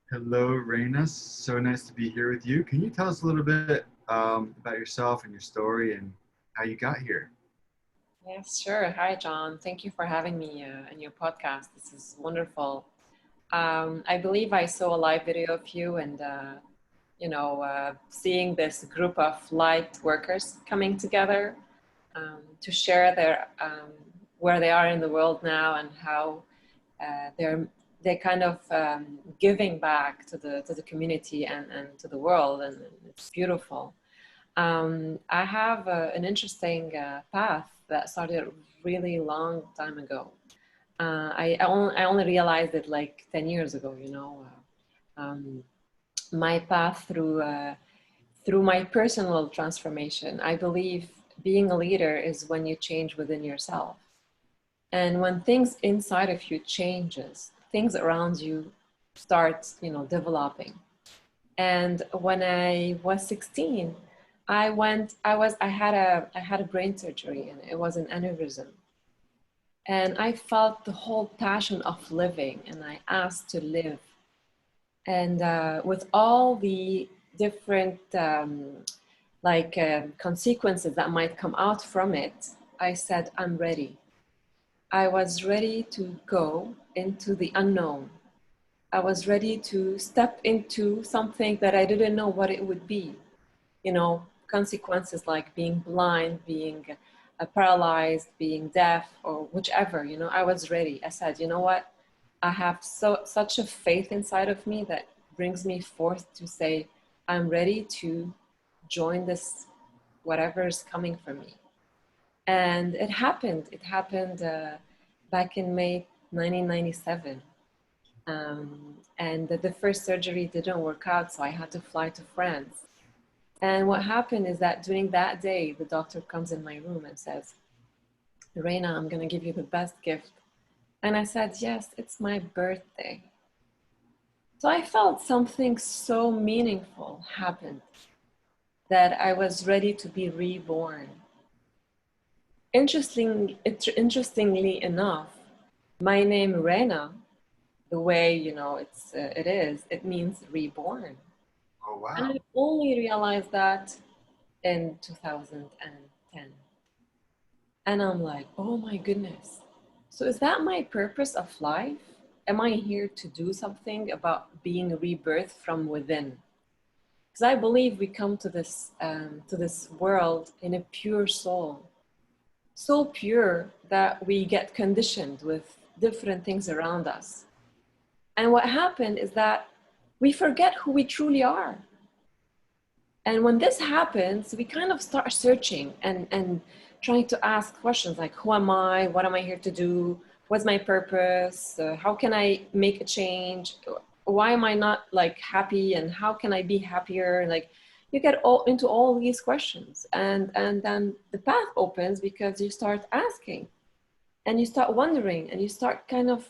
Hello, Reina. So nice to be here with you. Can you tell us a little bit about yourself and your story and how you got here? Yes, sure. Hi, John. Thank you for having me in your podcast. This is wonderful. I believe I saw a live video of you and, seeing this group of light workers coming together to share where they are in the world now and how they're kind of giving back to the community and to the world, and it's beautiful. I have an interesting path that started really long time ago. I only realized it like 10 years ago, my path through my personal transformation. I believe being a leader is when you change within yourself. And when things inside of you changes, things around you start, developing. And when I was 16, I had a brain surgery, and it was an aneurysm. And I felt the whole passion of living, and I asked to live. And with all the different consequences that might come out from it, I said, I'm ready. I was ready to go into the unknown. I was ready to step into something that I didn't know what it would be. Consequences like being blind, being paralyzed, being deaf, or whichever. I was ready. I said, you know what? I have such a faith inside of me that brings me forth to say, I'm ready to join this, whatever is coming for me. And it happened. It happened back in May 1997. And the first surgery didn't work out, so I had to fly to France. And what happened is that during that day, the doctor comes in my room and says, Reina, I'm going to give you the best gift. And I said, yes, it's my birthday. So I felt something so meaningful happened, that I was ready to be reborn. Interestingly enough, my name Reina, the way it means reborn. Oh, And I wow. only realized that in 2010. And I'm like, oh my goodness. So is that my purpose of life? Am I here to do something about being rebirthed from within? Because I believe we come to this world in a pure soul, so pure that we get conditioned with different things around us. And what happened is that we forget who we truly are. And when this happens, we kind of start searching and trying to ask questions like, who am I? What am I here to do? What's my purpose? How can I make a change? Why am I not like happy? And how can I be happier? Like, you get all into all these questions, and then the path opens because you start asking, and you start wondering, and you start kind of,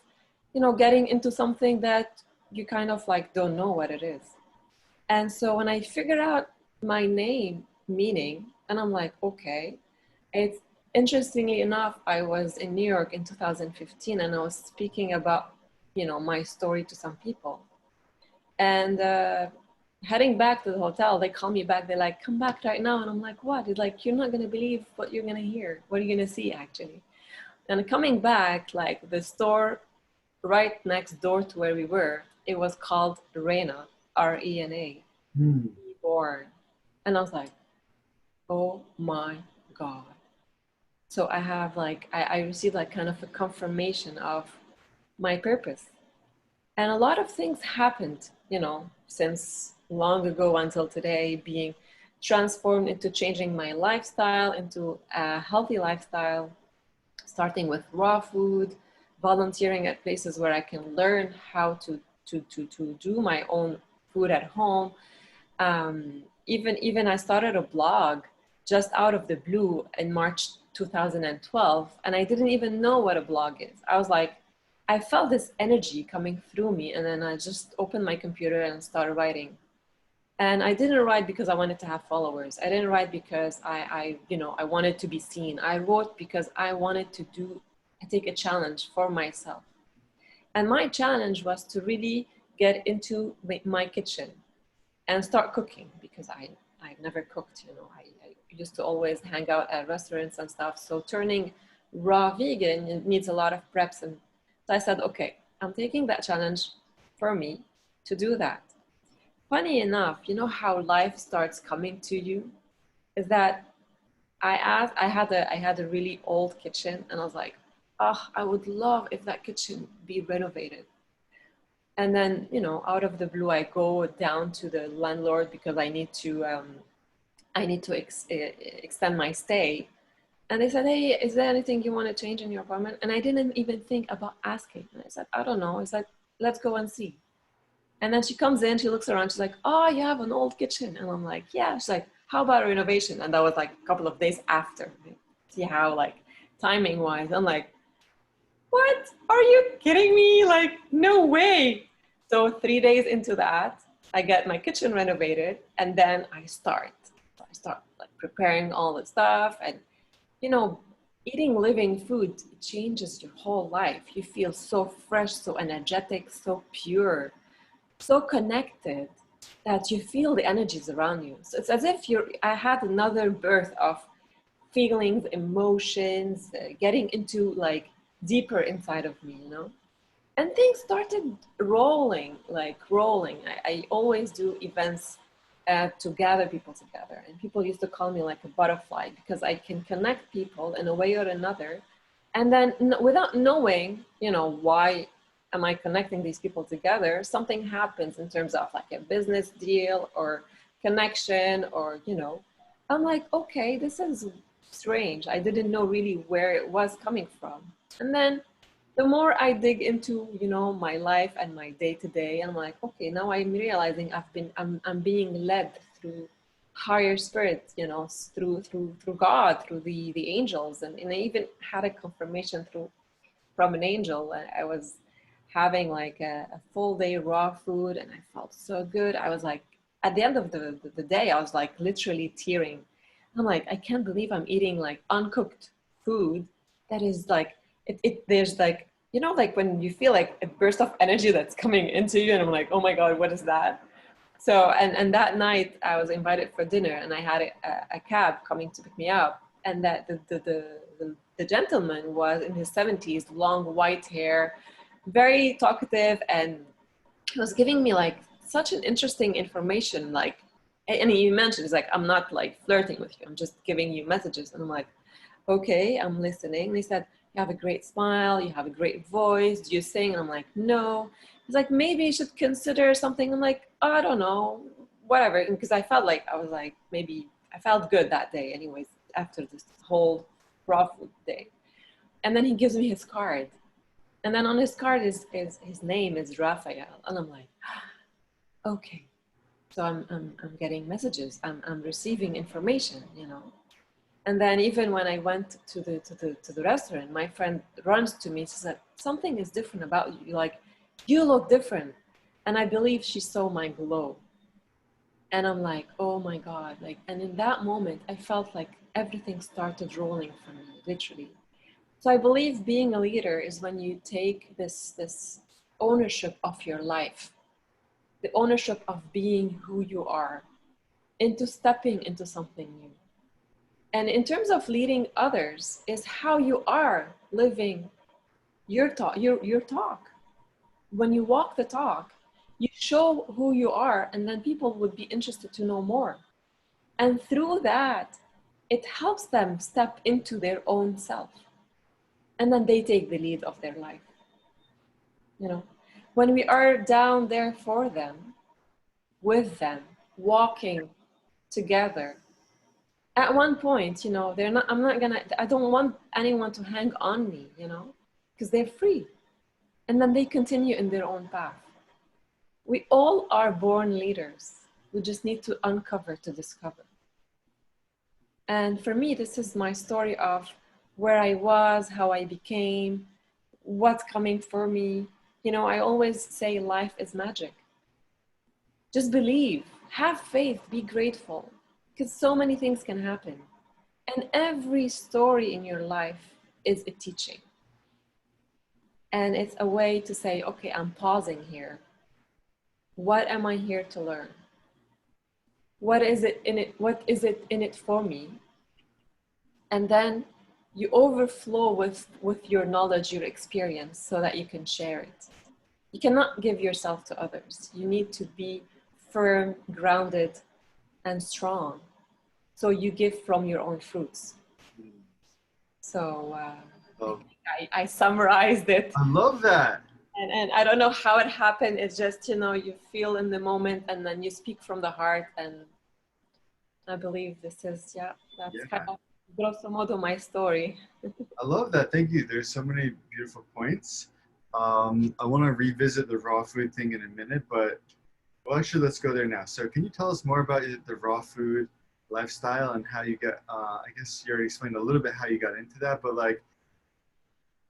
getting into something that you kind of like don't know what it is. And so when I figured out my name meaning, and I'm like, okay, it's interestingly enough, I was in New York in 2015, and I was speaking about, my story to some people. And heading back to the hotel, they call me back. They're like, come back right now. And I'm like, what? It's like, you're not going to believe what you're going to hear. What are you going to see, actually? And coming back, like the store right next door to where we were, it was called Reina, Rena, Hmm. reborn. And I was like, oh my God. So I have like, I received like kind of a confirmation of my purpose. And a lot of things happened, since long ago until today, being transformed into changing my lifestyle into a healthy lifestyle, starting with raw food, volunteering at places where I can learn how to do my own food at home. Even I started a blog just out of the blue in March 2012, and I didn't even know what a blog is. I was like, I felt this energy coming through me, and then I just opened my computer and started writing. And I didn't write because I wanted to have followers. I didn't write because I wanted to be seen. I wrote because I wanted to take a challenge for myself. And my challenge was to really get into my kitchen and start cooking, because I've never cooked, you know. I used to always hang out at restaurants and stuff. So turning raw vegan, it needs a lot of preps. And so I said, okay, I'm taking that challenge for me to do that. Funny enough, you know how life starts coming to you? Is that I had a really old kitchen, and I was like, oh, I would love if that kitchen be renovated. And then, you know, out of the blue, I go down to the landlord because I need to extend my stay. And they said, hey, is there anything you want to change in your apartment? And I didn't even think about asking. And I said, I don't know. It's like, let's go and see. And then she comes in, she looks around, she's like, oh, you have an old kitchen. And I'm like, yeah. She's like, how about a renovation? And that was like a couple of days after. See how, like, timing wise, I'm like, what? Are you kidding me? Like, no way. So 3 days into that, I get my kitchen renovated, and then I start like preparing all the stuff. And you know, eating living food changes your whole life. You feel so fresh, so energetic, so pure, so connected, that you feel the energies around you. So it's as if I had another birth of feelings, emotions, getting into like deeper inside of me, you know? And things started rolling, like rolling. I always do events to gather people together. And people used to call me like a butterfly because I can connect people in a way or another. And then without knowing, you know, why am I connecting these people together, something happens in terms of like a business deal or connection, or, you know, I'm like, okay, this is strange. I didn't know really where it was coming from. And then the more I dig into, you know, my life and my day to day, I'm like, okay, now I'm realizing I'm being led through higher spirits, you know, through God, through the angels. And I even had a confirmation from an angel. I was having like a full day raw food, and I felt so good. I was like, at the end of the day, I was like literally tearing. I'm like, I can't believe I'm eating like uncooked food that is like, there's like, you know, like when you feel like a burst of energy that's coming into you, and I'm like, oh my God, what is that? So, and that night I was invited for dinner, and I had a cab coming to pick me up. And that the gentleman was in his 70s, long white hair, very talkative, and he was giving me like such an interesting information. Like, and he mentioned, he's like, I'm not like flirting with you, I'm just giving you messages. And I'm like, okay, I'm listening. And he said, you have a great smile, you have a great voice, do you sing? And I'm like, no. He's like, maybe you should consider something. I'm like, oh, I don't know, whatever. Because I felt like, I was like, maybe I felt good that day anyways, after this whole raw food day. And then he gives me his card. And then on his card is his name is Raphael. And I'm like, okay. So I'm getting messages. I'm receiving information, you know. And then even when I went to the restaurant, my friend runs to me. She said, something is different about you. Like, you look different. And I believe she saw my glow. And I'm like, oh my God. Like, and in that moment, I felt like everything started rolling for me, literally. So I believe being a leader is when you take this ownership of your life, the ownership of being who you are, into stepping into something new. And in terms of leading others, is how you are living your talk. When you walk the talk, you show who you are, and then people would be interested to know more. And through that, it helps them step into their own self. And then they take the lead of their life. You know, when we are down there for them, with them, walking together, at one point, you know, I don't want anyone to hang on me, you know, because they're free. And then they continue in their own path. We all are born leaders. We just need to uncover to discover. And for me, this is my story of where I was, how I became, what's coming for me. You know, I always say life is magic. Just believe, have faith, be grateful, because so many things can happen. And every story in your life is a teaching. And it's a way to say, okay, I'm pausing here. What am I here to learn? What is it in it? What is it in it for me? And then you overflow with your knowledge, your experience, so that you can share it. You cannot give yourself to others. You need to be firm, grounded, and strong. So you give from your own fruits. So Oh, I summarized it. I love that. And I don't know how it happened. It's just, you feel in the moment and then you speak from the heart. And I believe this is, yeah, that's kind Yeah, of grosso modo my story. I love that. Thank you. There's so many beautiful points. I want to revisit the raw food thing in a minute, but well, actually, let's go there now. So, can you tell us more about the raw food lifestyle and how you got? I guess you already explained a little bit how you got into that, but like,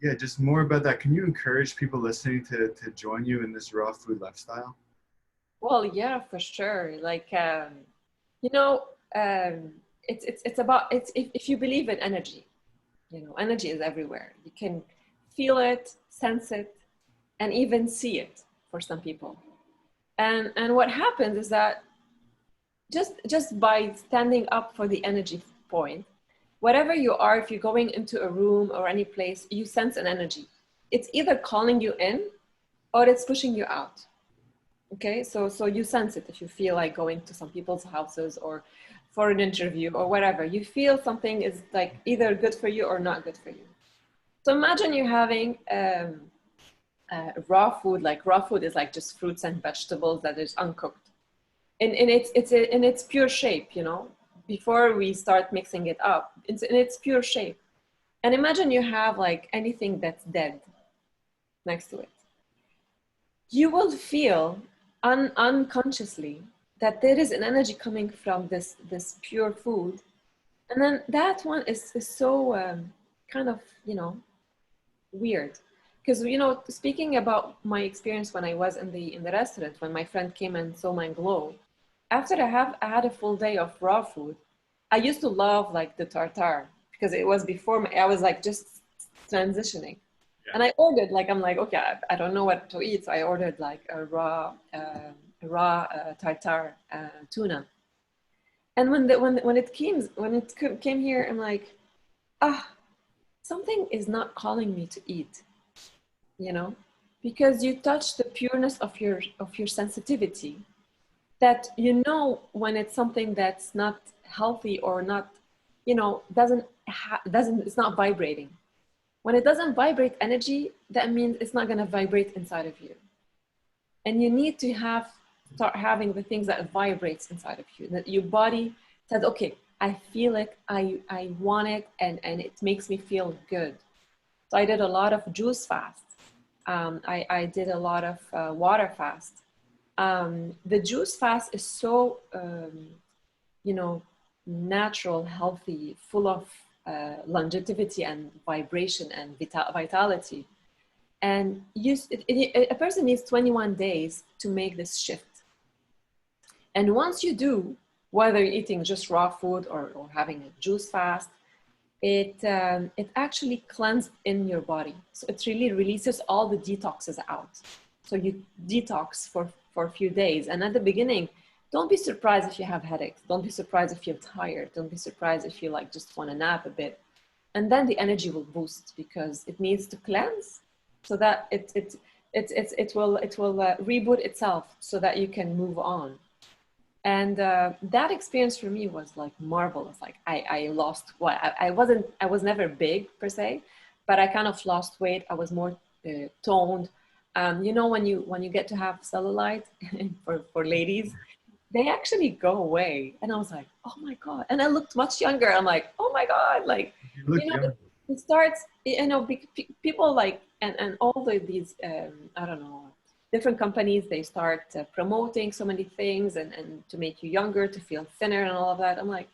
yeah, just more about that. Can you encourage people listening to join you in this raw food lifestyle? Well, yeah, for sure. Like, you know, um, it's about, if you believe in energy, energy is everywhere. You can feel it, sense it, and even see it for some people. And what happens is that just by standing up for the energy point, whatever you are, if you're going into a room or any place, you sense an energy. It's either calling you in or it's pushing you out. Okay, so you sense it if you feel like going to some people's houses or for an interview or whatever. You feel something is like either good for you or not good for you. So imagine you're having raw food. Like raw food is like just fruits and vegetables that is uncooked in its pure shape, before we start mixing it up. It's in its pure shape. And imagine you have like anything that's dead next to it. You will feel unconsciously that there is an energy coming from this pure food. And then that one is so kind of, weird. Because, speaking about my experience when I was in the restaurant, when my friend came and saw my glow, after I had a full day of raw food, I used to love like the tartare because it was before I was like just transitioning. Yeah. And I ordered like, I'm like, okay, I don't know what to eat. So I ordered like a raw tartare tuna. And when it came here, I'm like, ah, something is not calling me to eat, you know, because you touch the pureness of your sensitivity, that when it's something that's not healthy or not, doesn't it's not vibrating. When it doesn't vibrate energy, that means it's not going to vibrate inside of you. And you need to start having the things that vibrates inside of you, that your body says, okay, I feel it, I want it, and it makes me feel good. So I did a lot of juice fast. I did a lot of water fast. The juice fast is so you know natural, healthy, full of longevity and vibration and vitality. And a person needs 21 days to make this shift. And once you do, whether you're eating just raw food or having a juice fast, it actually cleanses in your body. So it really releases all the detoxes out. So you detox for a few days. And at the beginning, don't be surprised if you have headaches. Don't be surprised if you're tired. Don't be surprised if you like just want to nap a bit. And then the energy will boost because it needs to cleanse so that it will reboot itself so that you can move on. And that experience for me was like marvelous. Like I lost what I was never big per se, but I kind of lost weight. I was more toned. When you get to have cellulite for ladies, they actually go away. And I was like, oh my God. And I looked much younger. I'm like, oh my God. Like, You look young. it starts, people like, and all these, I don't know, different companies, they start promoting so many things and to make you younger, to feel thinner and all of that. I'm like,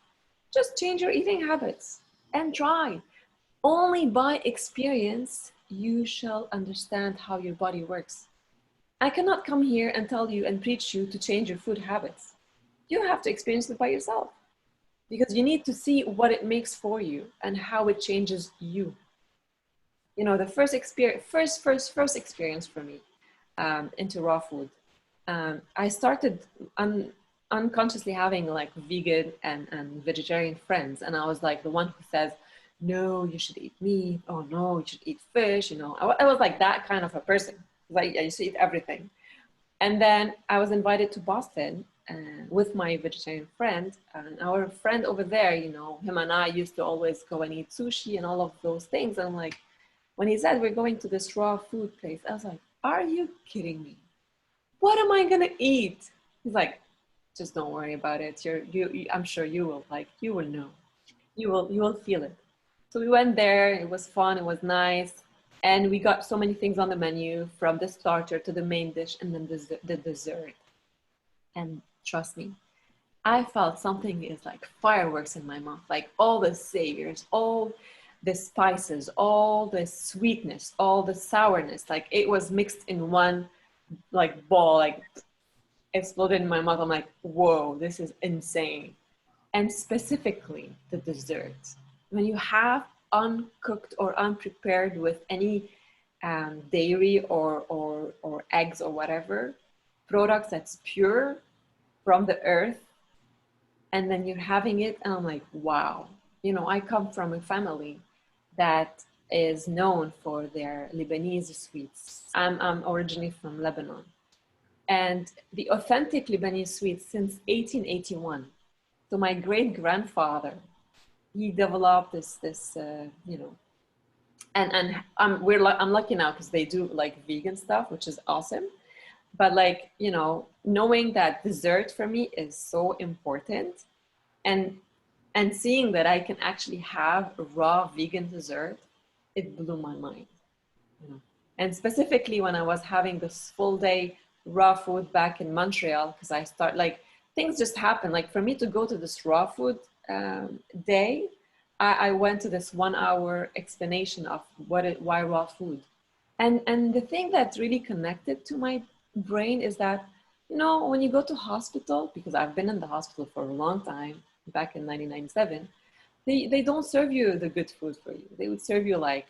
just change your eating habits and try. Only by experience, you shall understand how your body works. I cannot come here and tell you and preach you to change your food habits. You have to experience it by yourself because you need to see what it makes for you and how it changes you. The first experience for me into raw food. I started unconsciously having like vegan and vegetarian friends. And I was like the one who says, no, you should eat meat. Oh, no, you should eat fish. You know, I was like that kind of a person. Like, I used to eat everything. And then I was invited to Boston with my vegetarian friend. And our friend over there, you know, him and I used to always go and eat sushi and all of those things. And like, when he said we're going to this raw food place, I was like, are you kidding me? What am I gonna eat? He's like, just don't worry about it. I'm sure you will like, you will know, you will feel it. So we went there. It was fun. It was nice, and we got so many things on the menu, from the starter to the main dish, and then the dessert. And trust me, I felt something is like fireworks in my mouth, like all the saviors, all the spices, all the sweetness, all the sourness, like it was mixed in one like ball, like exploded in my mouth. I'm like, whoa, this is insane. And specifically the desserts. When you have uncooked or unprepared with any dairy or eggs or whatever, products that's pure from the earth, and then you're having it, and I'm like, wow. You know, I come from a family that is known for their Lebanese sweets. I'm originally from Lebanon. And the authentic Lebanese sweets since 1881. So my great grandfather, he developed this you know, and I'm lucky now because they do like vegan stuff, which is awesome. But like, you know, knowing that dessert for me is so important, and and seeing that I can actually have raw vegan dessert, it blew my mind. You know? And specifically when I was having this full day raw food back in Montreal, because I start like things just happen. Like for me to go to this raw food day, I went to this 1 hour explanation of why raw food. And the thing that really connected to my brain is that, you know, when you go to hospital, because I've been in the hospital for a long time, back in 1997, they don't serve you the good food for you. They would serve you like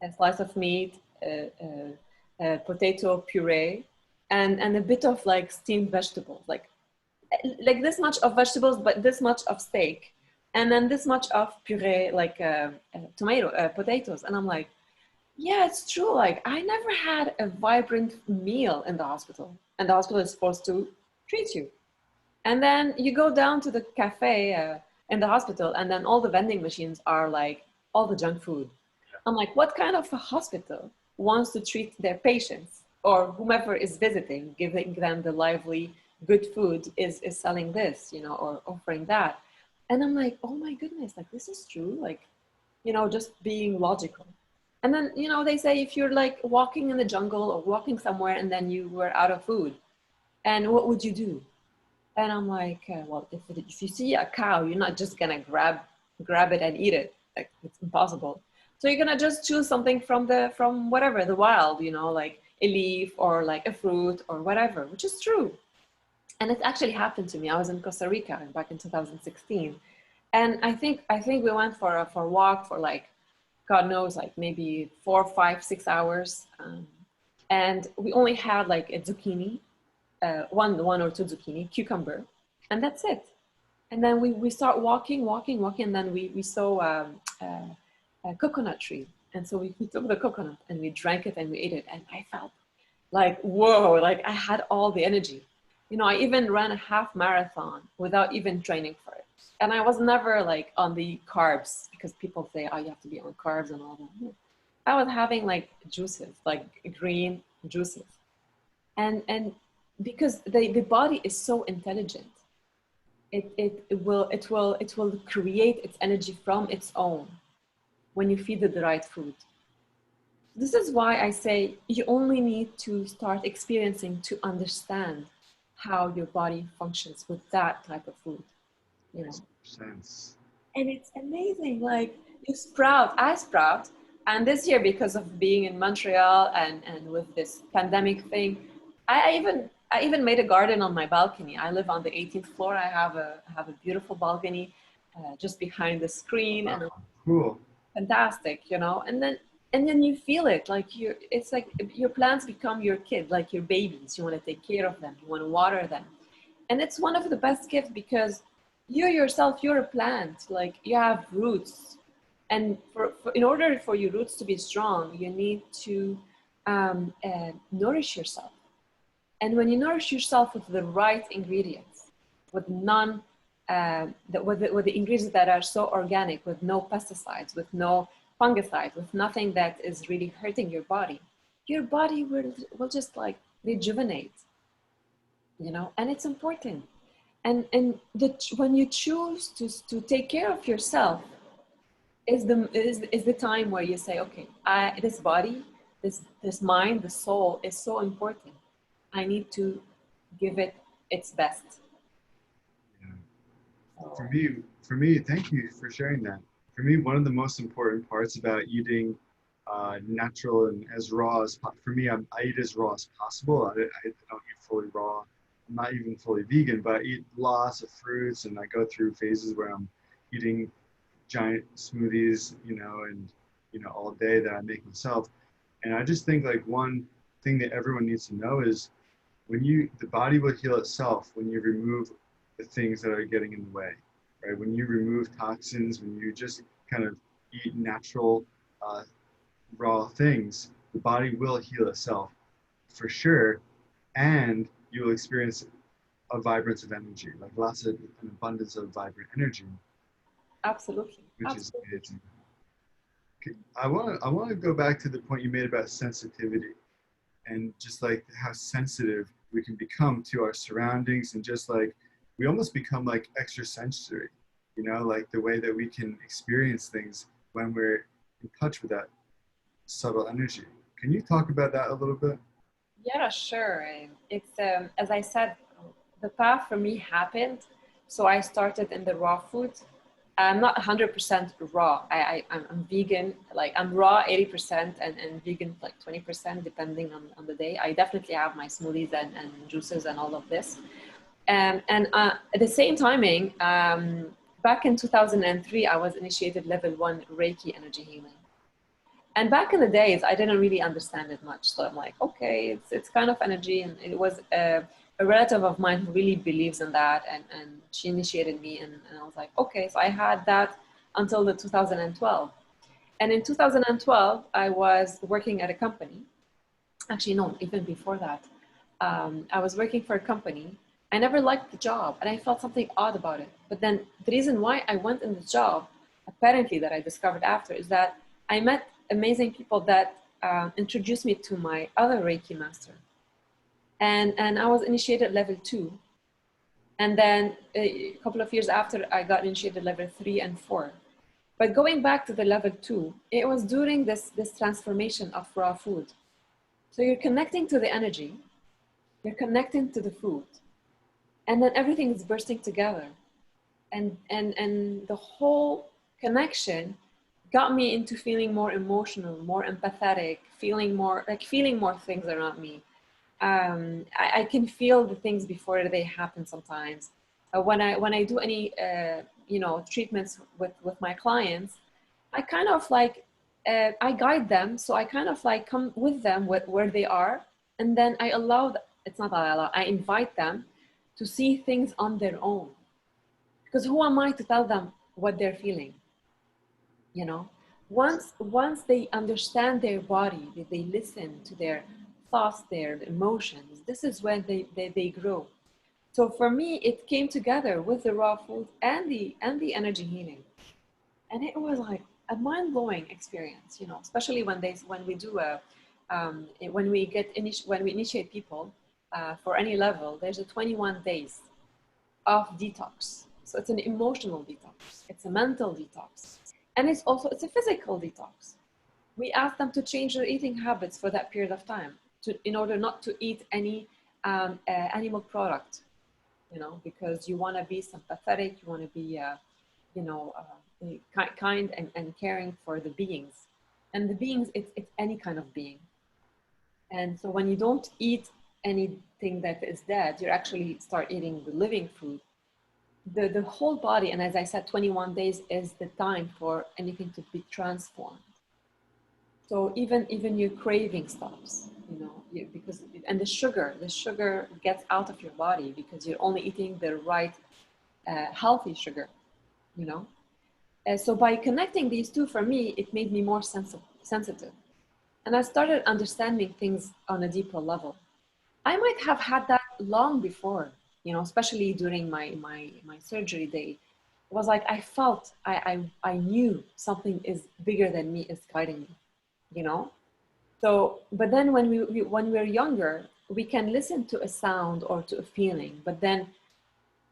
a slice of meat, a potato puree, and a bit of like steamed vegetables, like this much of vegetables, but this much of steak, and then this much of puree, like tomato, potatoes. And I'm like, yeah, it's true. Like I never had a vibrant meal in the hospital, and the hospital is supposed to treat you. And then you go down to the cafe in the hospital, and then all the vending machines are like all the junk food. I'm like, what kind of a hospital wants to treat their patients or whomever is visiting, giving them the lively, good food is selling this, you know, or offering that. And I'm like, oh my goodness, like this is true. Like, you know, just being logical. And then, you know, they say if you're like walking in the jungle or walking somewhere and then you were out of food, and what would you do? And I'm like, well, if you see a cow, you're not just gonna grab it and eat it. Like it's impossible. So you're gonna just choose something from whatever the wild, you know, like a leaf or like a fruit or whatever, which is true. And it actually happened to me. I was in Costa Rica back in 2016, and I think we went for a walk for like, God knows, like maybe 4, 5, 6 hours, and we only had like a zucchini, one or two zucchini, cucumber, and that's it. And then we start walking, and then we saw a coconut tree. And so we took the coconut and we drank it and we ate it. And I felt like, whoa, like I had all the energy. You know, I even ran a half marathon without even training for it. And I was never like on the carbs, because people say, oh, you have to be on carbs and all that. I was having like juices, like green juices. And because the body is so intelligent, it will create its energy from its own when you feed it the right food. This is why I say you only need to start experiencing to understand how your body functions with that type of food, you know. Makes sense. And it's amazing. Like I sprout, and this year because of being in Montreal and with this pandemic thing, I even made a garden on my balcony. I live on the 18th floor. I have a beautiful balcony just behind the screen, and Wow, cool. fantastic, you know. And then And then you feel it, like it's like your plants become your kid, like your babies. You want to take care of them, you want to water them. And it's one of the best gifts because you yourself, you're a plant, like you have roots. And in order for your roots to be strong, you need to nourish yourself. And when you nourish yourself with the right ingredients, with none, with the ingredients that are so organic, with no pesticides, with no fungicides, with nothing that is really hurting your body will just like rejuvenate, you know, and it's important. When you choose to take care of yourself is the time where you say, okay, this body, this mind, the soul is so important. I need to give it its best. Yeah. So, For me, thank you for sharing that. For me, one of the most important parts about eating natural and as raw as for me, I eat as raw as possible. I don't eat fully raw. I'm not even fully vegan, but I eat lots of fruits, and I go through phases where I'm eating giant smoothies, and all day that I make myself. And I just think like one thing that everyone needs to know is the body will heal itself when you remove the things that are getting in the way, right? When you remove toxins, when you just kind of eat natural, uh, raw things, the body will heal itself for sure, and you'll experience a vibrance of energy, like lots of an abundance of vibrant energy, absolutely, which is absolutely. amazing. I want to go back to the point you made about sensitivity and just like how sensitive we can become to our surroundings, and just like we almost become like extrasensory, like the way that we can experience things when we're in touch with that subtle energy. Can you talk about that a little bit? Yeah, sure. And it's as I said, the path for me happened. So I started in the raw food. I'm not 100% raw. I'm vegan. Like I'm raw 80% and vegan like 20% depending on the day. I definitely have my smoothies and juices and all of this. At the same timing, back in 2003, I was initiated level 1 Reiki energy healing. And back in the days, I didn't really understand it much. So I'm like, okay, it's kind of energy. And it was a relative of mine who really believes in that. And she initiated me. And I was like, okay. So I had that until the 2012. And in 2012, I was working at a company. Actually, no, even before that. I was working for a company. I never liked the job and I felt something odd about it. But then the reason why I went in the job, apparently, that I discovered after, is that I met amazing people that introduced me to my other Reiki master. And I was initiated level 2. And then a couple of years after, I got initiated level 3 and 4. But going back to the level 2, it was during this transformation of raw food. So you're connecting to the energy, you're connecting to the food, and then everything is bursting together. And the whole connection got me into feeling more emotional, more empathetic, feeling more things around me. I can feel the things before they happen sometimes. When I do any treatments with my clients, I kind of like I guide them, so I kind of like come with them where they are, and then it's not that I allow, I invite them to see things on their own, because who am I to tell them what they're feeling, you know? Once they understand their body, they listen to their thoughts, their emotions, this is when they grow. So for me, it came together with the raw food and the energy healing, and it was like a mind-blowing experience, especially when we do when we initiate people for any level. There's a 21 days of detox. So it's an emotional detox, it's a mental detox, and it's a physical detox. We ask them to change their eating habits for that period of time, in order not to eat any animal product, because you want to be sympathetic, you want to be you know kind and caring for the beings. And the beings, it's any kind of being. And so when you don't eat anything that is dead, you actually start eating the living food. The whole body, and as I said, 21 days is the time for anything to be transformed. So even your craving stops, you know, because and the sugar gets out of your body because you're only eating the right healthy sugar, you know. So by connecting these two, for me, it made me more sensitive, and I started understanding things on a deeper level. I might have had that long before, you know, especially during my surgery day. It was like I felt I knew something is bigger than me is guiding me, you know. So, but then when when we're younger, we can listen to a sound or to a feeling, but then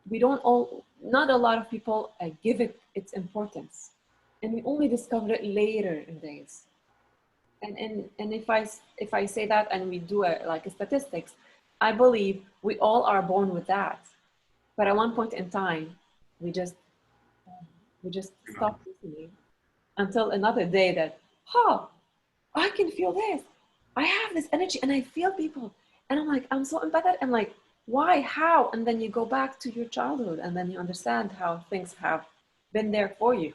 we don't all. Not a lot of people give it its importance, and we only discover it later in days. And if I say that, and we do like a statistics, I believe we all are born with that, but at one point in time, we just we just You know, stop listening until another day that, huh, I can feel this. I have this energy and I feel people. And I'm like, I'm so empathetic. I'm like, why? How? And then you go back to your childhood and then you understand how things have been there for you.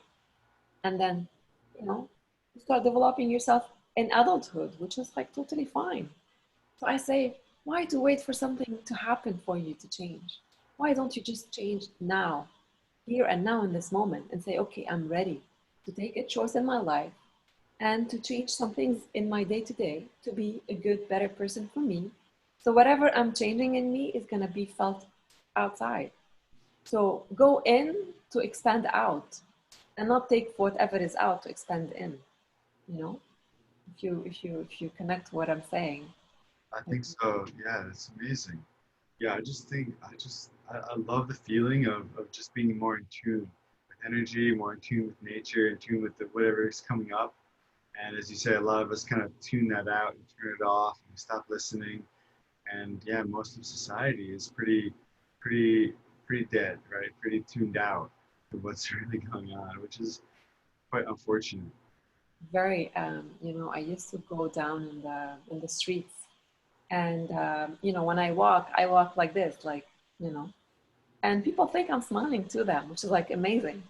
And then, you know, you start developing yourself in adulthood, which is like totally fine. So I say, why to wait for something to happen for you to change? Why don't you just change now, here and now in this moment, and say, okay, I'm ready to take a choice in my life and to change some things in my day to day to be a good, better person for me. So whatever I'm changing in me is going to be felt outside. So go in to expand out and not take whatever is out to expand in, you know, if you connect what I'm saying. I think so. Yeah, it's amazing. Yeah, I love the feeling of just being more in tune with energy, more in tune with nature, in tune with whatever is coming up. And as you say, a lot of us kind of tune that out and turn it off and stop listening. And yeah, most of society is pretty, pretty dead, right? Pretty tuned out to what's really going on, which is quite unfortunate. Very, you know, I used to go down in the streets, and you know, when I walk like this, like, you know, and people think I'm smiling to them, which is like amazing.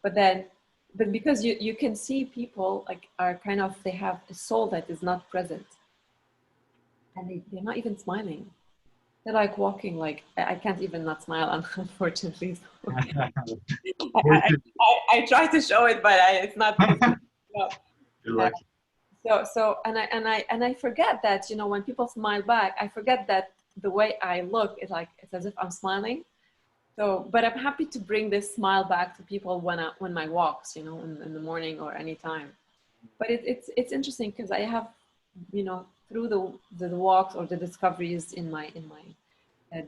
But then, but because you can see people like are kind of, they have a soul that is not present, and they're not even smiling. They're like walking like I can't even not smile, unfortunately. So Unfortunately, I try to show it, but it's not. you're Uh, lucky. so and I forget that, you know, when people smile back, I forget that the way I look is like it's as if I'm smiling. So, but I'm happy to bring this smile back to people when my walks, you know, in the morning or anytime. But it's interesting because I have, you know, through the walks or the discoveries in my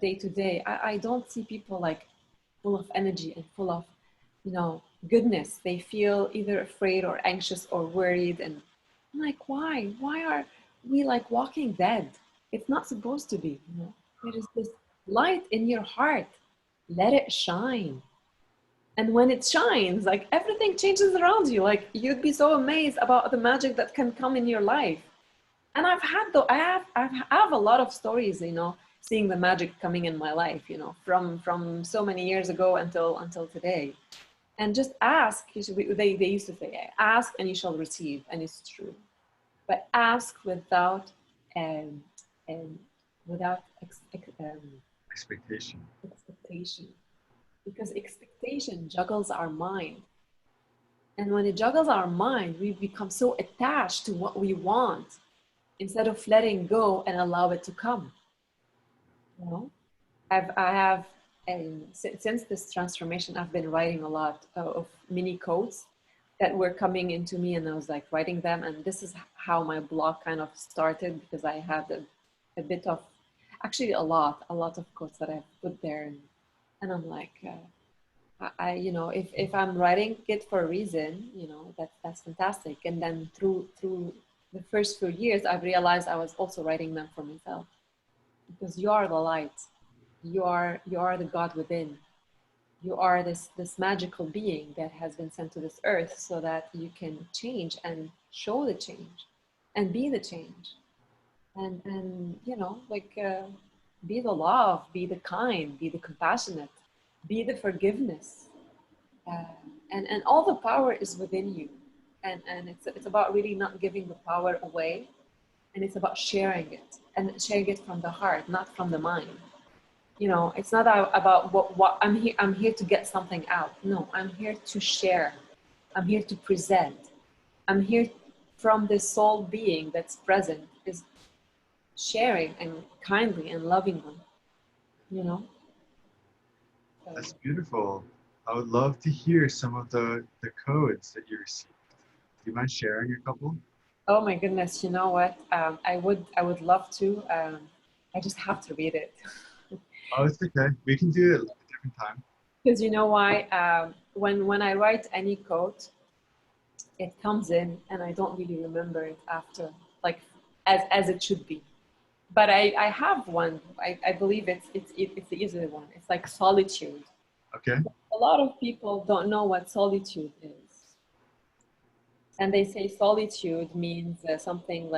day to day, I don't see people like full of energy and full of, you know, goodness. They feel either afraid or anxious or worried, and I'm like, why? Why are we like walking dead? It's not supposed to be, you know. There is this light in your heart. Let it shine. And when it shines, like everything changes around you. Like you'd be so amazed about the magic that can come in your life. And I've had though I have a lot of stories, you know, seeing the magic coming in my life, you know, from so many years ago until today. And just ask. They used to say, ask and you shall receive, and it's true. But ask um, um, without Expectation. expectation, because expectation juggles our mind. And when it juggles our mind, we become so attached to what we want instead of letting go and allow it to come. You know, I have, and since this transformation, I've been writing a lot of mini codes that were coming into me, and I was like writing them. And this is how my blog kind of started, because I had a bit of, actually a lot of quotes that I've put there, and I'm like, you know, if I'm writing it for a reason, you know, that's fantastic. And then through the first few years, I've realized I was also writing them for myself, because you are the light, you are the God within. You are this magical being that has been sent to this earth so that you can change and show the change and be the change, and you know, like be the love, be the kind, be the compassionate, be the forgiveness, uh, and all the power is within you. and it's about really not giving the power away, and it's about sharing it, and sharing it from the heart, not from the mind. You know, it's not about what I'm here to get something out. No, I'm here to share. I'm here to present. I'm here from the soul being that's present, is sharing and kindly and lovingly, you know. So, That's beautiful. I would love to hear some of the codes that you received. Do you mind sharing a couple? oh my goodness, you know what? I would love to. I just have to read it. Oh, it's okay. We can do it at a different time. Because you know why? When I write any quote, it comes in, and I don't really remember it after, like as it should be. But I have one. I believe it's the easier one. It's like solitude. Okay. A lot of people don't know what solitude is, and they say solitude means um, something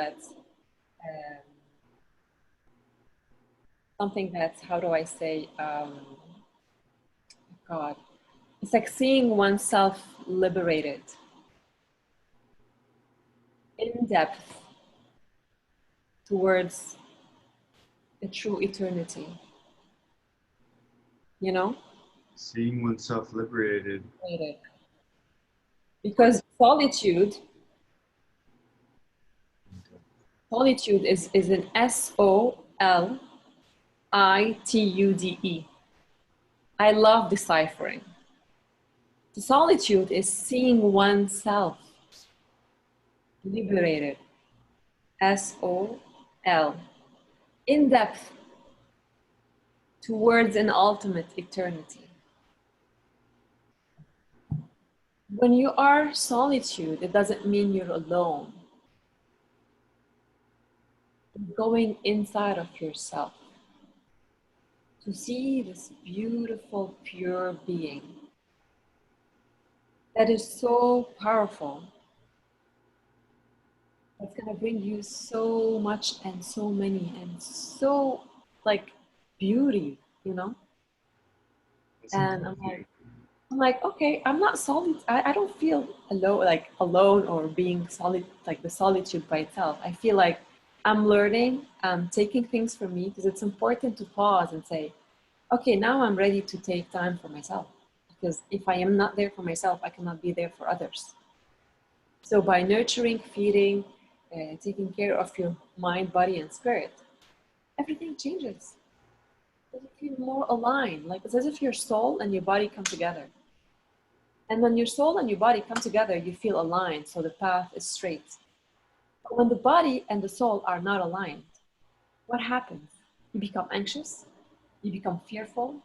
that's, how do I say, God, it's like seeing oneself liberated in depth towards a true eternity, you know? Seeing oneself liberated. Because solitude is an SOLITUDE. I love deciphering. The solitude is seeing oneself liberated, SOL, in depth towards an ultimate eternity. When you are solitude, it doesn't mean you're alone. You're going inside of yourself to see this beautiful, pure being that is so powerful. That's gonna bring you so much and so many and so like beauty, you know? That's And amazing. I'm like, okay, I'm not solid. I don't feel alone, like alone or being solid, like the solitude by itself. I feel like I'm learning, taking things from me, because it's important to pause and say, okay, now I'm ready to take time for myself. Because if I am not there for myself, I cannot be there for others. So by nurturing, feeding, taking care of your mind, body, and spirit, everything changes. You feel more aligned. Like it's as if your soul and your body come together. And when your soul and your body come together, you feel aligned, so the path is straight. But when the body and the soul are not aligned, what happens? You become anxious, you become fearful,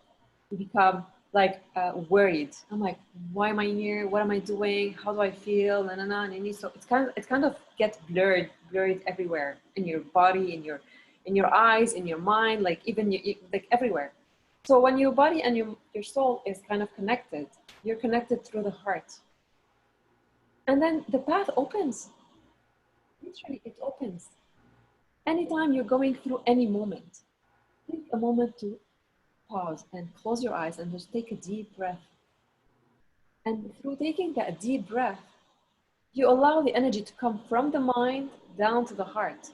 you become like worried. I'm like, why am I here? What am I doing? How do I feel? Na, na, na, na, na. So it's kind of gets blurred everywhere in your body, in your eyes, in your mind, like even like everywhere. So when your body and your soul is kind of connected, you're connected through the heart. And then the path opens. Literally, it opens. Anytime you're going through any moment, take a moment to pause and close your eyes and just take a deep breath. And through taking that deep breath, you allow the energy to come from the mind down to the heart.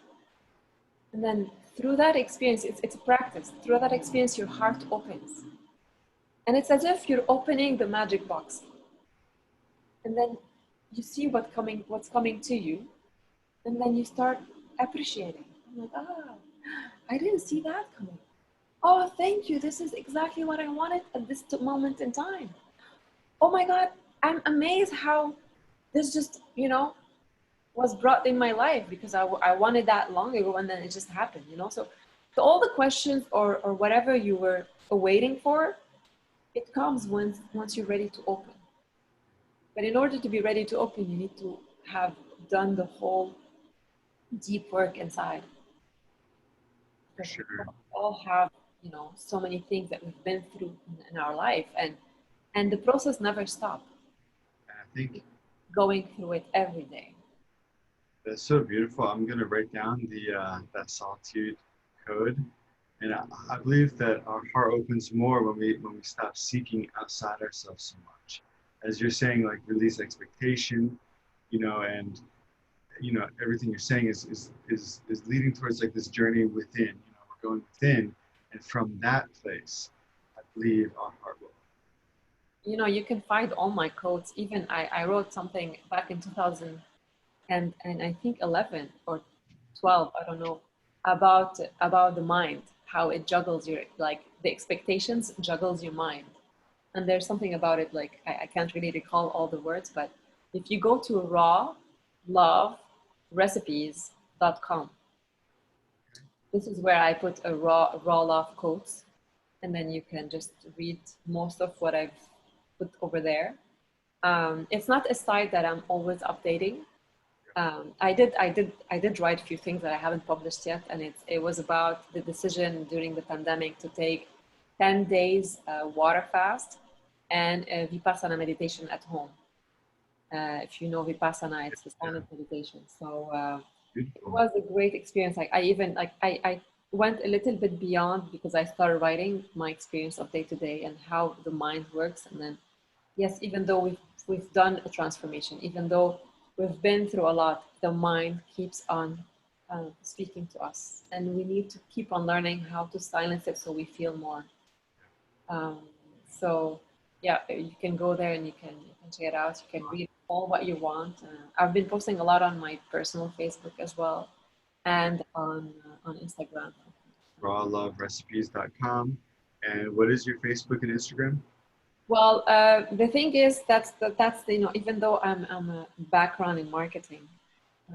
And then through that experience, it's a practice. Through that experience, your heart opens. And it's as if you're opening the magic box. And then you see what's coming to you. And then you start appreciating. I'm like, I didn't see that coming. Oh, thank you. This is exactly what I wanted at this moment in time. Oh my God, I'm amazed how this just, was brought in my life, because I wanted that long ago, and then it just happened, So all the questions or whatever you were waiting for, it comes once you're ready to open. But in order to be ready to open, you need to have done the whole deep work inside. Because we Sure. all have, so many things that we've been through in our life, and the process never stops. And I think Going through it every day. that's so beautiful. I'm gonna write down the that solitude code, and I believe that our heart opens more when we stop seeking outside ourselves so much. As you're saying, like release expectation, and everything you're saying is leading towards like this journey within. We're going within, and from that place, I believe our heart will. You can find all my quotes. Even I wrote something back in 2000 and I think 11 or 12, I don't know, about the mind, how it juggles your, like, the expectations juggles your mind. And there's something about it, like, I can't really recall all the words, but if you go to rawloverecipes.com, this is where I put a raw love quotes, and then you can just read most of what I've put over there. It's not a site that I'm always updating. I did write a few things that I haven't published yet, and it was about the decision during the pandemic to take 10 days water fast and vipassana meditation at home. If you know vipassana, it's the silent meditation. So it Beautiful. was a great experience. Like, I even like I went a little bit beyond, because I started writing my experience of day to day and how the mind works. And then, yes, even though we've done a transformation, even though we've been through a lot, the mind keeps on speaking to us, and we need to keep on learning how to silence it so we feel more. Um, so yeah, you can go there and you can check it out. You can read all what you want. I've been posting a lot on my personal Facebook as well, and on Instagram. Rawloverecipes.com. And what is your Facebook and Instagram? Well, the thing is, that's even though I'm a background in marketing,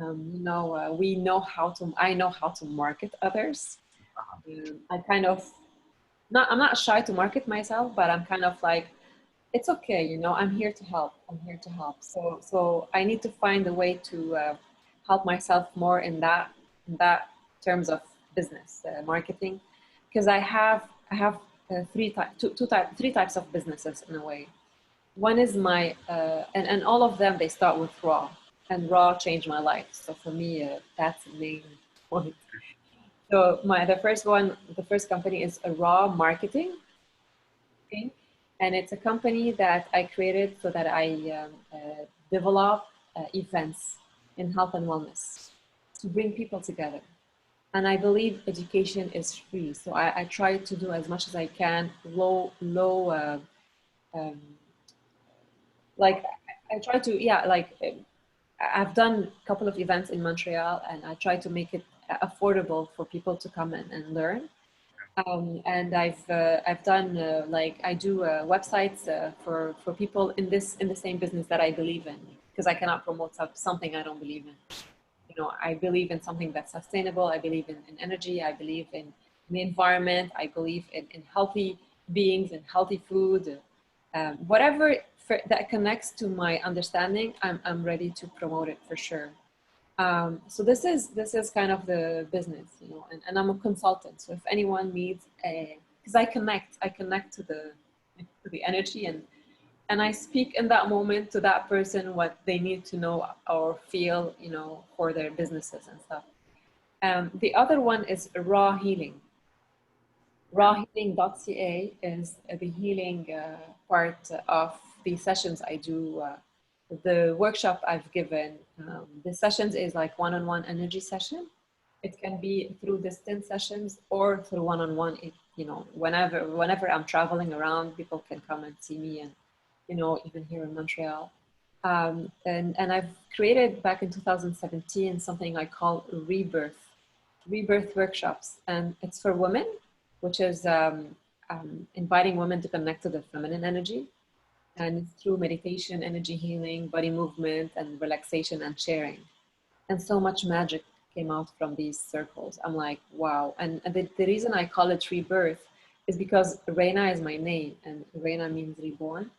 we know how to. I know how to market others. I kind of not. I'm not shy to market myself, but I'm kind of like, it's okay. I'm here to help. I'm here to help. So I need to find a way to help myself more in that terms of business marketing, because I have three types of businesses in a way. One is my and all of them, they start with raw, and raw changed my life. So for me, that's the main point. So the first company is a raw marketing, okay? And it's a company that I created so that I develop events in health and wellness to bring people together. And I believe education is free, so I try to do as much as I can low um, like I try to, yeah, like I've done a couple of events in Montreal, and I try to make it affordable for people to come and learn. And I've done like I do websites for people in the same business that I believe in, because I cannot promote something I don't believe in. I believe in something that's sustainable. I believe in energy. I believe in the environment. I believe in healthy beings and healthy food. Whatever that connects to my understanding, I'm ready to promote it for sure. So this is kind of the business, and I'm a consultant. So if anyone needs because I connect to the energy, and I speak in that moment to that person what they need to know or feel, for their businesses and stuff. The other one is raw healing. Rawhealing.ca is the healing part of the sessions I do. The workshop I've given, the sessions is like one-on-one energy session. It can be through distance sessions or through one-on-one. Whenever I'm traveling around, people can come and see me, and even here in Montreal. And I've created back in 2017 something I call rebirth workshops, and it's for women, which is inviting women to connect to the feminine energy, and it's through meditation, energy healing, body movement, and relaxation and sharing. And so much magic came out from these circles. I'm like, wow. And the reason I call it rebirth is because Reina is my name, and Reina means reborn.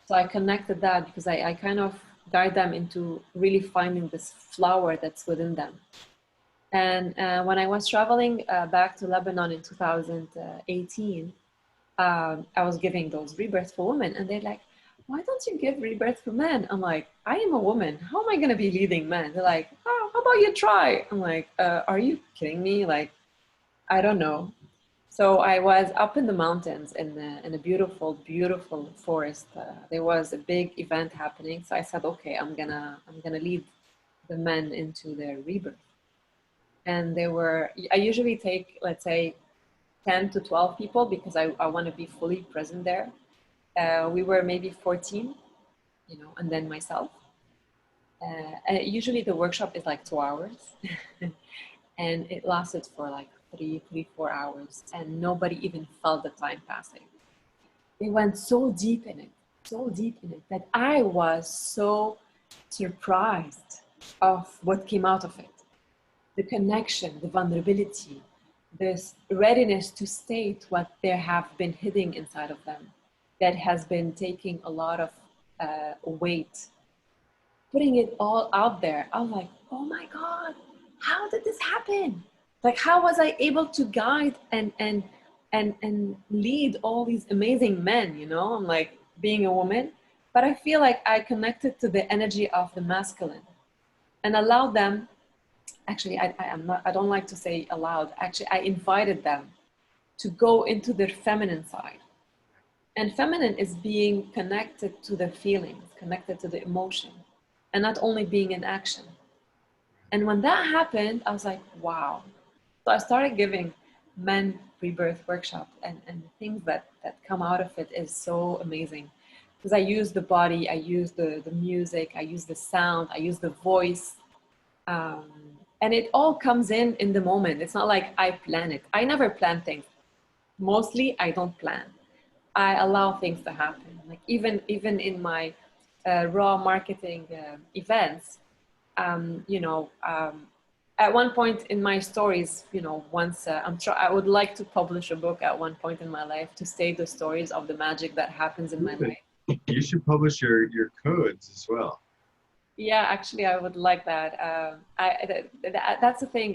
So I connected that because I kind of guide them into really finding this flower that's within them. And when I was traveling back to Lebanon in 2018, I was giving those rebirths for women, and they're like, "Why don't you give rebirth for men?" I'm like, "I am a woman. How am I going to be leading men?" They're like, "Oh, how about you try?" I'm like, "Are you kidding me? Like, I don't know." So I was up in the mountains in a beautiful, beautiful forest. There was a big event happening. So I said, okay, I'm gonna lead the men into their rebirth. And I usually take, let's say, 10 to 12 people because I want to be fully present there. We were maybe 14, and then myself. And usually the workshop is like 2 hours. And it lasted for like 4 hours, and nobody even felt the time passing. They went so deep in it, that I was so surprised of what came out of it. The connection, the vulnerability, this readiness to state what they have been hiding inside of them, that has been taking a lot of weight, putting it all out there. I was like, oh my God, how did this happen? Like, how was I able to guide and lead all these amazing men? I'm like, being a woman, but I feel like I connected to the energy of the masculine and allowed them. Actually, I don't like to say allowed. Actually, I invited them to go into their feminine side. And feminine is being connected to the feelings, connected to the emotion, and not only being in action. And when that happened, I was like, wow. So I started giving men rebirth workshops, and things that come out of it is so amazing. Because I use the body, I use the music, I use the sound, I use the voice. Um, and it all comes in the moment. It's not like I plan it. I never plan things. Mostly I don't plan. I allow things to happen. Like even in my raw marketing events, um, you know, um, at one point in my stories, once I would like to publish a book at one point in my life to say the stories of the magic that happens in my Good. life. You should publish your codes as well. Yeah, actually, I would like that. That's the thing.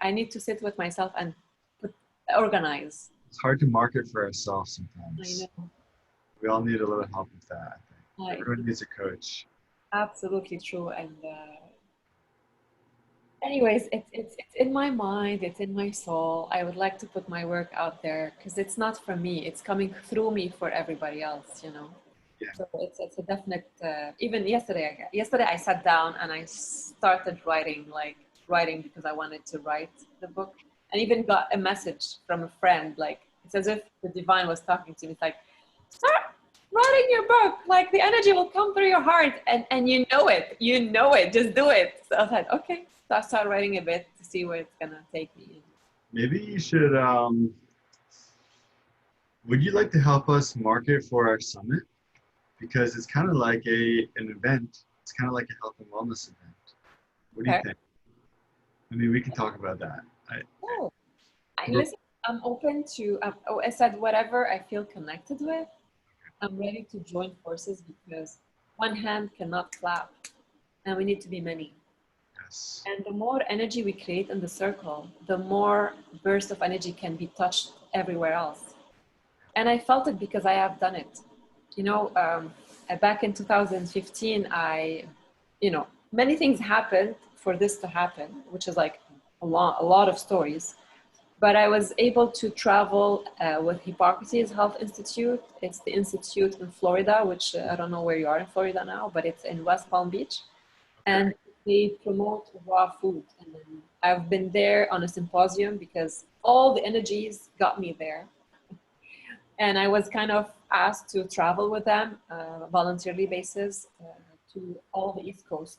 I need to sit with myself and organize. It's hard to market for ourselves I sometimes. know. We all need a little help with that, I think. I, Everyone needs a coach. Absolutely true. And anyways, it's in my mind, it's in my soul. I would like to put my work out there because it's not for me. It's coming through me for everybody else. Yeah. So it's a definite. Even yesterday I sat down and I started writing because I wanted to write the book, and even got a message from a friend. Like, it's as if the divine was talking to me. It's like, start writing your book. Like, the energy will come through your heart, and you know it. Just do it. So I was like, okay. So I started writing a bit to see where it's gonna take me. Maybe you should, would you like to help us market for our summit? Because it's kind of like an event. It's kind of like a health and wellness event. What do you Okay. think? I mean, we can talk about that. Oh, listen. I'm open to. I said whatever I feel connected with. I'm ready to join forces because one hand cannot clap, and we need to be many. Yes. And the more energy we create in the circle, the more burst of energy can be touched everywhere else. And I felt it because I have done it. Back in 2015, many things happened for this to happen, which is like a lot of stories. But I was able to travel with Hippocrates Health Institute. It's the institute in Florida, which I don't know where you are in Florida now, but it's in West Palm Beach. Okay. And they promote raw food. And then I've been there on a symposium because all the energies got me there. And I was kind of asked to travel with them voluntarily basis to all the East Coast.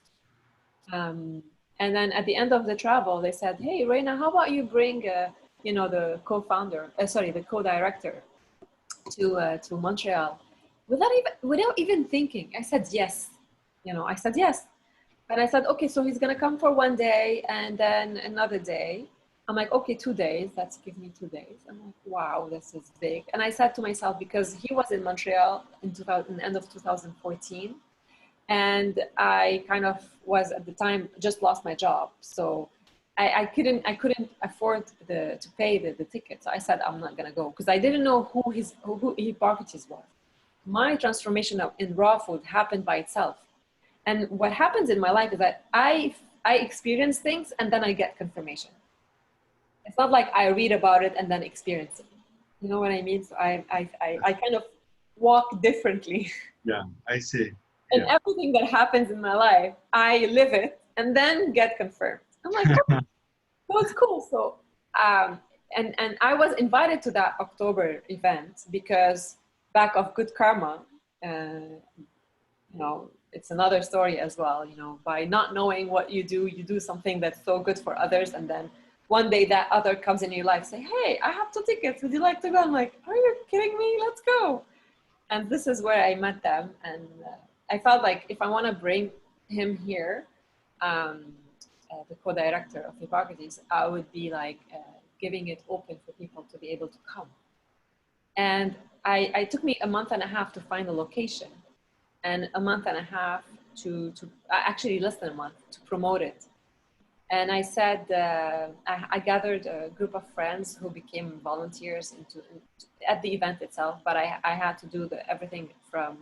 Um, and then at the end of the travel, they said, "Hey, Reina, how about you bring, the co-founder, the co-director to Montreal?" Without even thinking, I said yes. I said yes, and I said, "Okay, so he's gonna come for one day, and then another day." I'm like, "Okay, 2 days. That's give me 2 days." I'm like, "Wow, this is big." And I said to myself, because he was in Montreal in 2000, end of 2014, and I kind of was at the time just lost my job, so I couldn't afford to pay the ticket. So I said I'm not gonna go because I didn't know who Hippocrates was. My transformation in raw food happened by itself, and what happens in my life is that I experience things and then I get confirmation. It's not like I read about it and then experience it. You know what I mean? So I kind of walk differently. Yeah, I see. And Yeah. everything that happens in my life, I live it and then get confirmed. I'm like, oh, so it's cool. So, um, and I was invited to that October event because back of good karma, you know, it's another story as well. You know, by not knowing what you do something that's so good for others, and then one day that other comes in your life, say, "Hey, I have 2 tickets. Would you like to go?" I'm like, "Are you kidding me? Let's go!" And this is where I met them, and I felt like if I want to bring him here, um, the co-director of Hippocrates, I would be like giving it open for people to be able to come. And I took me a month and a half to find a location, and a month and a half to actually less than a month to promote it. And I said, I gathered a group of friends who became volunteers at the event itself, but I had to do everything from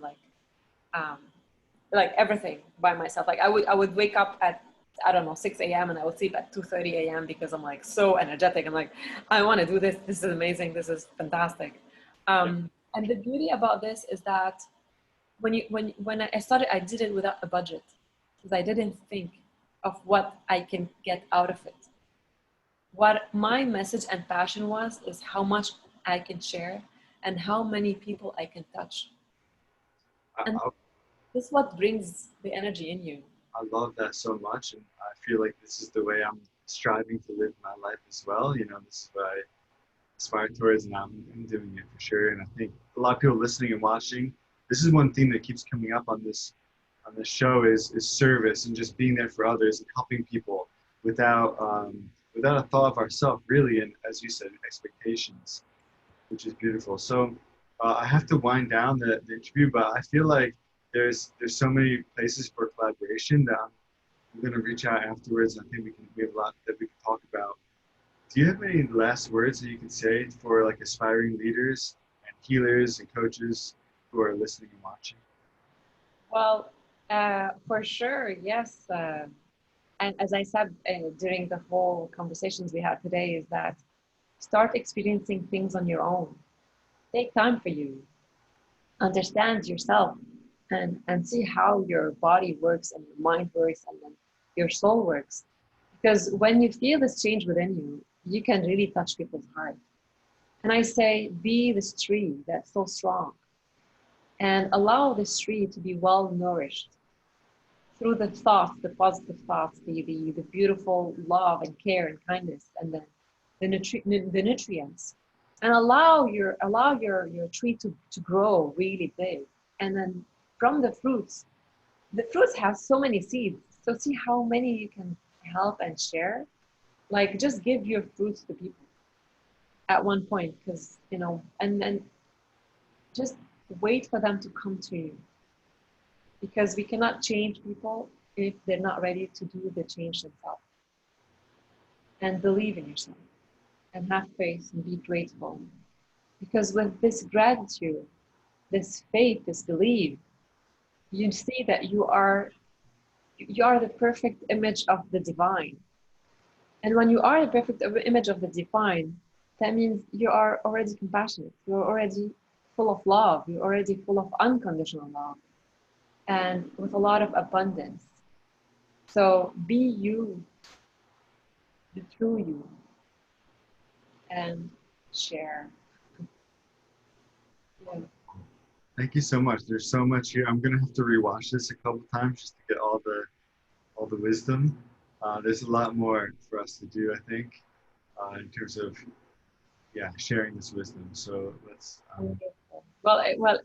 um, like everything by myself. Like I would wake up at, I don't know, 6 a.m. and I would sleep at 2:30 a.m. because I'm like so energetic. I'm like, I want to do this. This is amazing. This is fantastic. Yeah. And the beauty about this is that when I started, I did it without a budget because I didn't think of what I can get out of it. What my message and passion was is how much I can share and how many people I can touch. I, And I, this is what brings the energy in you. I love that so much, and I feel like this is the way I'm striving to live my life as well. You know, this is what I aspire towards, and I'm doing it for sure. And I think a lot of people listening and watching, this is one theme that keeps coming up on this show is service and just being there for others and helping people without without a thought of ourselves, really, and as you said, expectations, which is beautiful. So I have to wind down the interview, but I feel like there's so many places for collaboration that I'm going to reach out afterwards. I think we have a lot that we can talk about. Do you have any last words that you can say for like aspiring leaders and healers and coaches who are listening and watching? Well, for sure, yes. And as I said during the whole conversations we had today, is that start experiencing things on your own. Take time for you. Understand yourself and see how your body works and your mind works and then your soul works. Because when you feel this change within you, you can really touch people's heart. And I say, be this tree that's so strong and allow this tree to be well nourished through the thoughts, the positive thoughts, the beautiful love and care and kindness, and then the nutrients, and allow your tree to grow really big. And then from the fruits have so many seeds. So see how many you can help and share. Like just give your fruits to people at one point, because and then just wait for them to come to you, because we cannot change people if they're not ready to do the change themselves. And believe in yourself and have faith and be grateful. Because with this gratitude, this faith, this belief, you see that you are the perfect image of the divine. And when you are the perfect image of the divine, that means you are already compassionate. You're already full of love. You're already full of unconditional love and with a lot of abundance. So be you, the true you, and share. Yeah. Thank you so much. There's so much here. I'm gonna have to rewatch this a couple times just to get all the wisdom. There's a lot more for us to do, I think, in terms of yeah sharing this wisdom. So let's Well,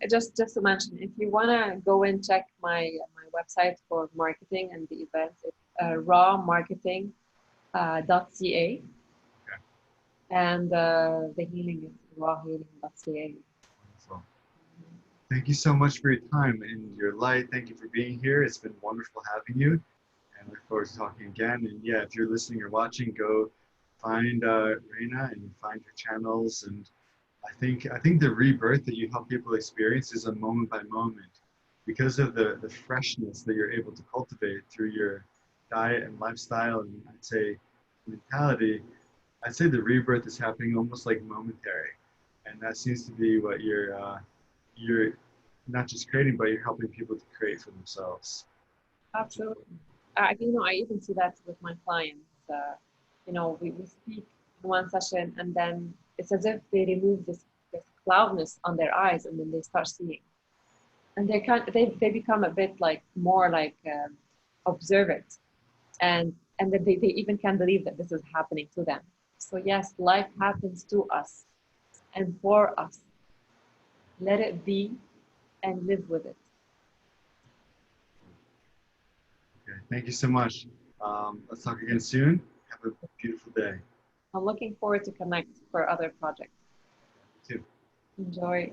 just to mention, if you wanna go and check my website for marketing and the events, it's rawmarketing.ca, okay. and the healing is rawhealing.ca. Wonderful. Thank you so much for your time and your light. Thank you for being here. It's been wonderful having you, and I look forward to talking again. And yeah, if you're listening or watching, go find Reina and find her channels. And I think the rebirth that you help people experience is a moment by moment because of the freshness that you're able to cultivate through your diet and lifestyle, and I'd say mentality. I'd say the rebirth is happening almost like momentary. and that seems to be what you're not just creating, but you're helping people to create for themselves. Absolutely. I even see that with my clients. We speak in one session, and then it's as if they remove this cloudness on their eyes, and then they start seeing, and they become a bit like more like observant, and that they even can't believe that this is happening to them. So yes, life happens to us and for us. Let it be and live with it. Okay, thank you so much. Let's talk again soon. Have a beautiful day. I'm looking forward to connect for other projects. You too. Enjoy.